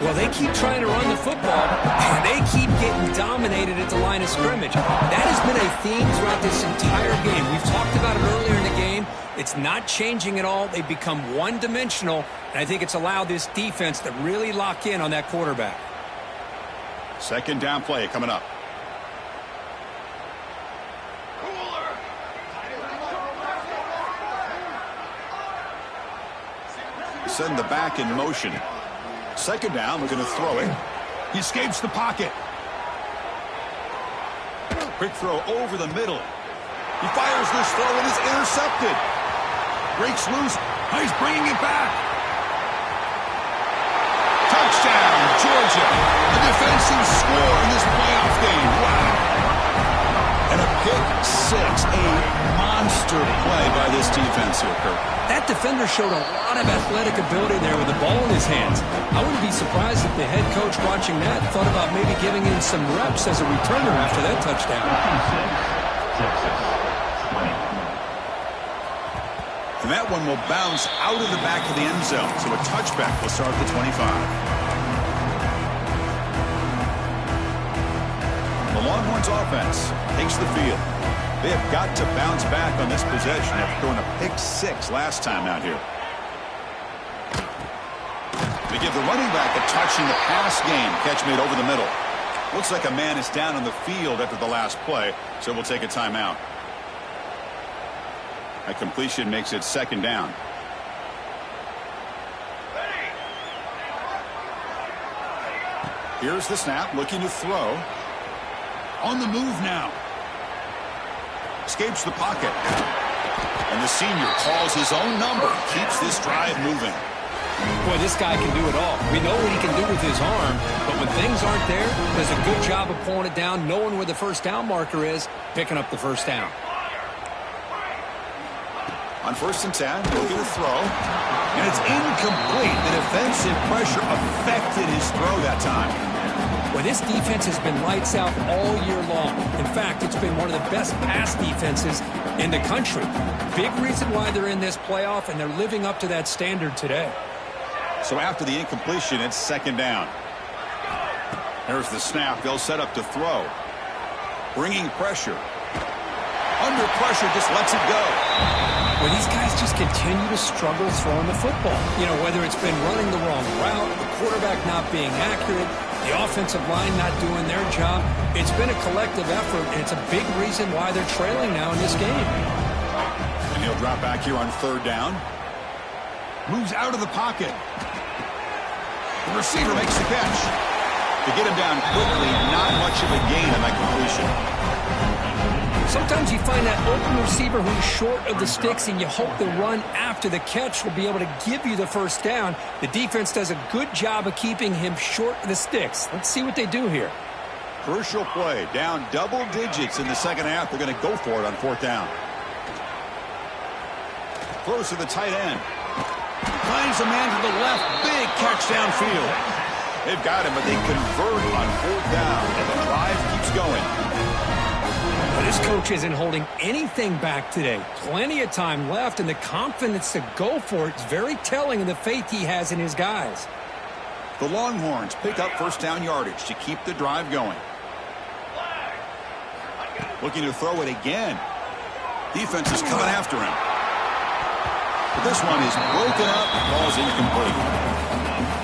B: Well, they keep trying to run the football, and they keep getting dominated at the line of scrimmage. That has been a theme throughout this entire game. We've talked about it earlier in the game. It's not changing at all. They've become one-dimensional, and I think it's allowed this defense to really lock in on that quarterback.
A: Second down play coming up. Send the back in motion. Second down, we're going to throw it. He escapes the pocket. Quick throw over the middle. He fires this throw and is intercepted. Breaks loose. He's bringing it back. Touchdown, Georgia. A defensive score in this playoff game. Wow. And a pick six. A monster play by this defense here, Kirk.
B: That defender showed a lot of athletic ability there with the ball in his hands. I wouldn't be surprised if the head coach watching that thought about maybe giving him some reps as a returner after that touchdown.
A: And that one will bounce out of the back of the end zone. So a touchback will start the 25. The Longhorns offense takes the field. They have got to bounce back on this possession after throwing a pick six last time out here. They give the running back a touch in the pass game. Catch made over the middle. Looks like a man is down on the field after the last play, so we'll take a timeout. That completion makes it second down. Here's the snap, looking to throw. On the move now. Escapes the pocket. And the senior calls his own number. Keeps this drive moving.
B: Boy, this guy can do it all. We know what he can do with his arm, but when things aren't there, does a good job of pulling it down, knowing where the first down marker is, picking up the first down.
A: On 1st and 10, looking to throw. And it's incomplete. The defensive pressure affected his throw that time.
B: Well, this defense has been lights out all year long. In fact, it's been one of the best pass defenses in the country. Big reason why they're in this playoff, and they're living up to that standard today.
A: So after the incompletion, it's second down. There's the snap. They'll set up to throw. Bringing pressure. Under pressure, just lets it go.
B: Well, these guys just continue to struggle throwing the football. You know, whether it's been running the wrong route, the quarterback not being accurate, the offensive line not doing their job. It's been a collective effort, and it's a big reason why they're trailing now in this game.
A: And he'll drop back here on 3rd down. Moves out of the pocket. The receiver makes the catch. To get him down quickly, not much of a gain on that completion.
B: Sometimes you find that open receiver who's short of the sticks, and you hope the run after the catch will be able to give you the first down. The defense does a good job of keeping him short of the sticks. Let's see what they do here.
A: Crucial play. Down double digits in the second half. They're going to go for it on 4th down. Close to the tight end. Finds a man to the left. Big catch downfield. They've got him, but they convert on 4th down, and the drive keeps going.
B: Well, this coach isn't holding anything back today. Plenty of time left, and the confidence to go for it is very telling of the faith he has in his guys.
A: The Longhorns pick up first down yardage to keep the drive going. Looking to throw it again. Defense is coming after him. But this one is broken up. Ball's incomplete.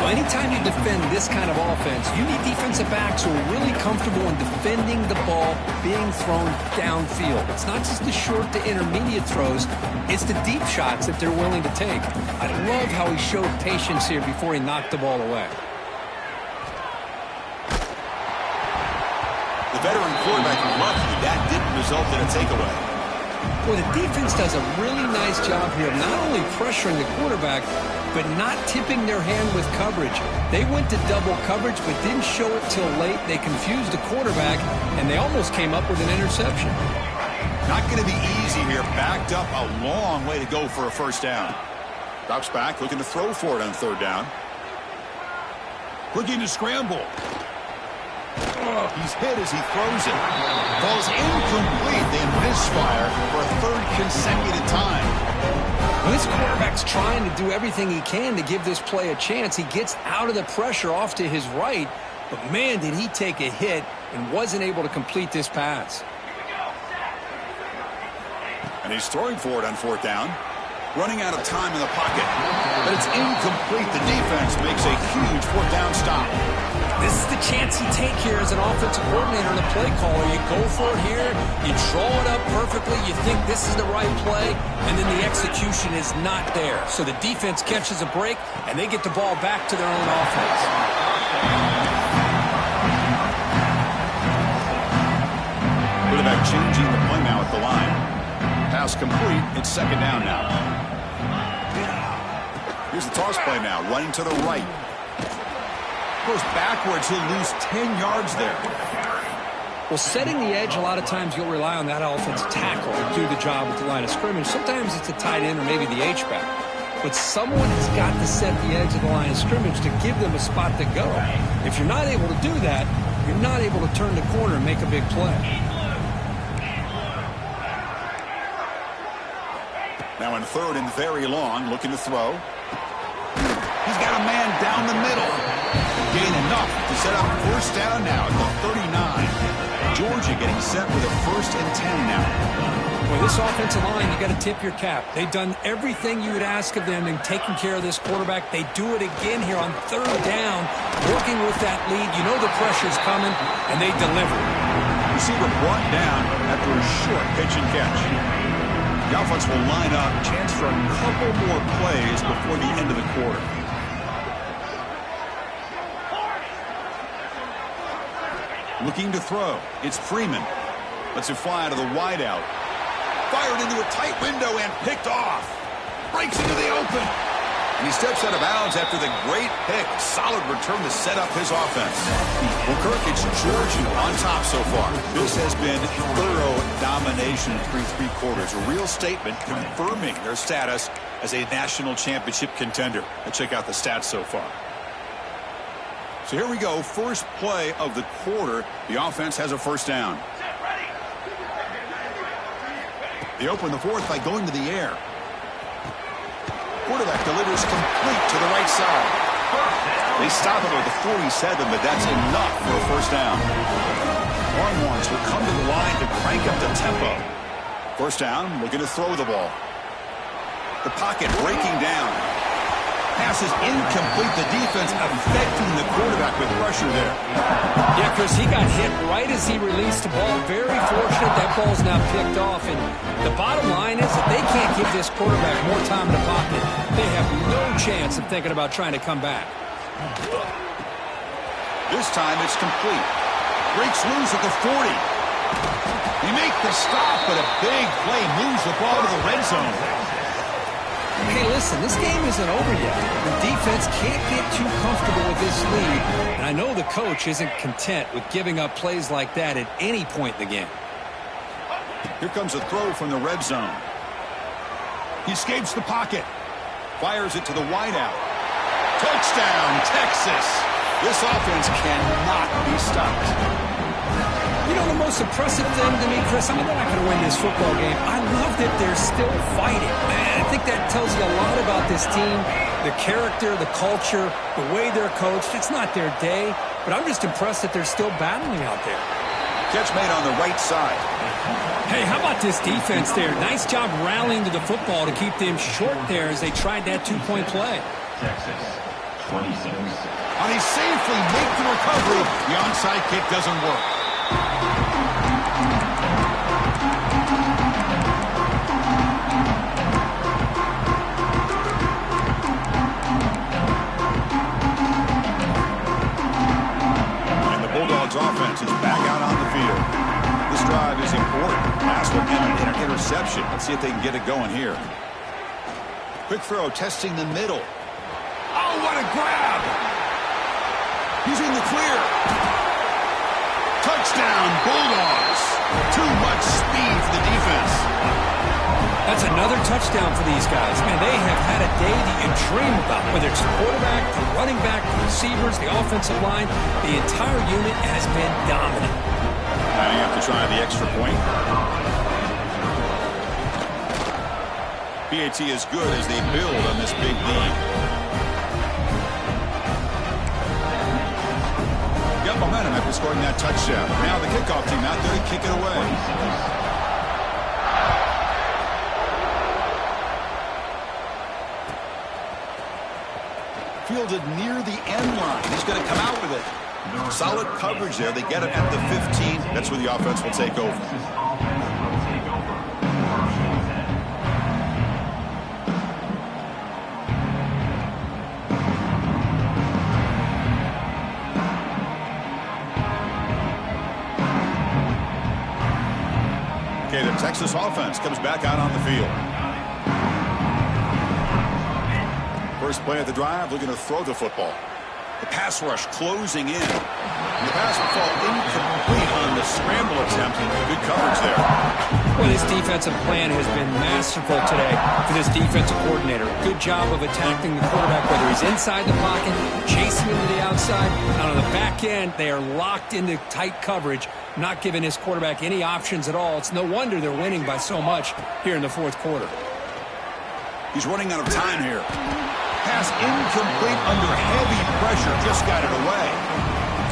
B: Well, anytime you defend this kind of offense, you need defensive backs who are really comfortable in defending the ball being thrown downfield. It's not just the short to intermediate throws, it's the deep shots that they're willing to take. I love how he showed patience here before he knocked the ball away.
A: The veteran quarterback lucky that didn't result in a takeaway.
B: Well, the defense does a really nice job here of not only pressuring the quarterback, but not tipping their hand with coverage. They went to double coverage, but didn't show it till late. They confused the quarterback, and they almost came up with an interception.
A: Not going to be easy here. Backed up a long way to go for a first down. Drops back, looking to throw for it on third down. Looking to scramble. He's hit as he throws it. Ball's incomplete. They misfire for a third consecutive time.
B: Well, this quarterback's trying to do everything he can to give this play a chance. He gets out of the pressure off to his right, but man, did he take a hit and wasn't able to complete this pass.
A: And he's throwing for it on fourth down. Running out of time in the pocket. But it's incomplete. The defense makes a huge fourth down stop.
B: This is the chance you take here as an offensive coordinator and a play caller. You go for it here, you draw it up perfectly, you think this is the right play, and then the execution is not there. So the defense catches a break, and they get the ball back to their own offense.
A: Quarterback changing the play now at the line. Pass complete. It's second down now. Here's the toss play now, running to the right. Goes backwards, he'll lose 10 yards there.
B: Well, setting the edge, a lot of times you'll rely on that offensive tackle to do the job at the line of scrimmage. Sometimes it's a tight end or maybe the H-back. But someone has got to set the edge of the line of scrimmage to give them a spot to go. If you're not able to do that, you're not able to turn the corner and make a big play.
A: Now in third and very long, looking to throw. He's got a man down the middle. Gain enough to set up first down now at the 39. Georgia getting set with a 1st and 10 now.
B: Well, this offensive line, you got to tip your cap. They've done everything you would ask of them in taking care of this quarterback. They do it again here on third down, working with that lead. You know the pressure's coming, and they deliver.
A: Receiver brought down after a short pitch and catch. The offense will line up. Chance for a couple more plays before the end of the quarter. Looking to throw. It's Freeman. Lets it fly out of the wideout. Fired into a tight window and picked off. Breaks into the open. And he steps out of bounds after the great pick. Solid return to set up his offense. Well, Kirk, it's Georgia on top so far. This has been thorough domination through 3 quarters. A real statement confirming their status as a national championship contender. Let's check out the stats so far. So here we go. First play of the quarter. The offense has a first down. They open the fourth by going to the air. Quarterback delivers complete to the right side. They stop him at the 47, but that's enough for a first down. Longhorns will come to the line to crank up the tempo. First down, looking to throw the ball. The pocket breaking down. Pass is incomplete. The defense affecting the quarterback with pressure there.
B: Yeah, Chris, he got hit right as he released the ball. Very fortunate that ball's now picked off. And the bottom line is that they can't give this quarterback more time in the pocket. They have no chance of thinking about trying to come back.
A: This time it's complete. Breaks loose at the 40. He makes the stop, but a big play moves the ball to the red zone.
B: Hey, listen, this game isn't over yet. The defense can't get too comfortable with this lead, and I know the coach isn't content with giving up plays like that at any point in the game.
A: Here comes a throw from the red zone. He escapes the pocket. Fires it to the wideout. Touchdown, Texas. This offense cannot be stopped.
B: You know, the most impressive thing to me, Chris, I mean, they're not going to win this football game. I love that they're still fighting. Man, I think that tells you a lot about this team, the character, the culture, the way they're coached. It's not their day, but I'm just impressed that they're still battling out there.
A: Catch made on the right side.
B: Hey, how about this defense there? Nice job rallying to the football to keep them short there as they tried that two-point play.
C: Texas, 26.
A: And he safely makes the recovery. The onside kick doesn't work. And the Bulldogs offense is back out on the field. This drive is important. Last one ended in an interception. Let's see if they can get it going here. Quick throw, testing the middle. Oh, what a grab! He's in the clear. Touchdown, Bulldogs. Too much speed for the defense.
B: That's another touchdown for these guys. Man, they have had a day that you dream about. Whether it's the quarterback, the running back, the receivers, the offensive line, the entire unit has been dominant.
A: Lining up to try the extra point. PAT is good as they build on this big lead. Got momentum after scoring that touchdown. Now the kickoff team out there to kick it away. Fielded near the end line. He's going to come out with it. Solid coverage there. They get it at the 15. That's where the offense will take over. Okay, the Texas offense comes back out on the field. First play of the drive, looking to throw the football. The pass rush closing in. And the pass will fall incomplete on the scramble attempt. Good coverage there.
B: Well, this defensive plan has been masterful today for this defensive coordinator. Good job of attacking the quarterback, whether he's inside the pocket, chasing him to the outside. And on the back end, they are locked into tight coverage, not giving his quarterback any options at all. It's no wonder they're winning by so much here in the fourth quarter.
A: He's running out of time here. Pass incomplete under heavy pressure. Just got it away.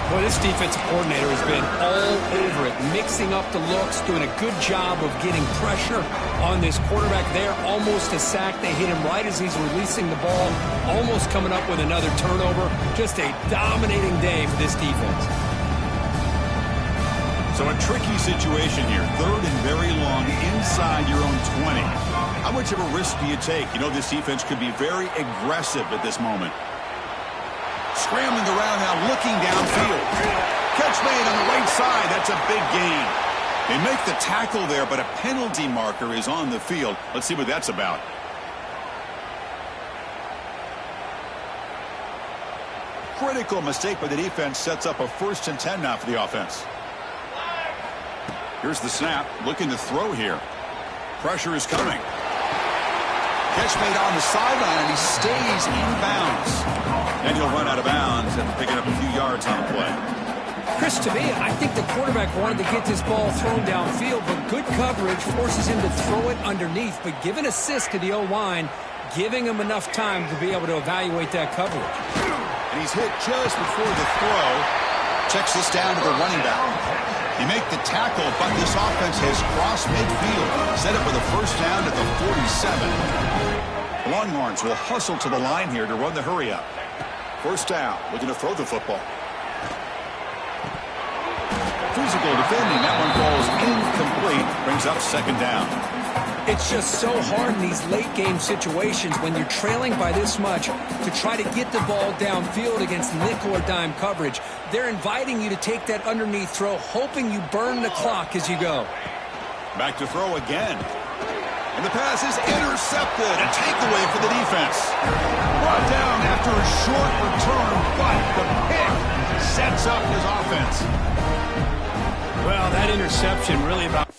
B: Boy, this defensive coordinator has been all over it, mixing up the looks, doing a good job of getting pressure on this quarterback there. Almost a sack. They hit him right as he's releasing the ball, almost coming up with another turnover. Just a dominating day for this defense.
A: So a tricky situation here. Third and very long inside your own 20. How much of a risk do you take? You know this defense could be very aggressive at this moment. Scrambling around now, looking downfield. Catch made on the right side. That's a big gain. They make the tackle there, but a penalty marker is on the field. Let's see what that's about. Critical mistake by the defense sets up a 1st and 10 now for the offense. Here's the snap. Looking to throw here. Pressure is coming. Catch made on the sideline, and he stays in bounds. And he'll run out of bounds after picking up a few yards on the play.
B: Chris, to me, I think the quarterback wanted to get this ball thrown downfield, but good coverage forces him to throw it underneath. But give an assist to the O-line, giving him enough time to be able to evaluate that coverage.
A: And he's hit just before the throw. Checks this down to the running back. He make the tackle, but this offense has crossed midfield. Set up with a first down at the 47. The Longhorns will hustle to the line here to run the hurry up. First down, looking to throw the football. Physical defending, that one falls incomplete. Brings up second down.
B: It's just so hard in these late game situations when you're trailing by this much to try to get the ball downfield against nickel or dime coverage. They're inviting you to take that underneath throw, hoping you burn the clock as you go.
A: Back to throw again. And the pass is intercepted. A takeaway for the defense. Brought down after a short return, but the pick sets up his offense.
B: Well, that interception really about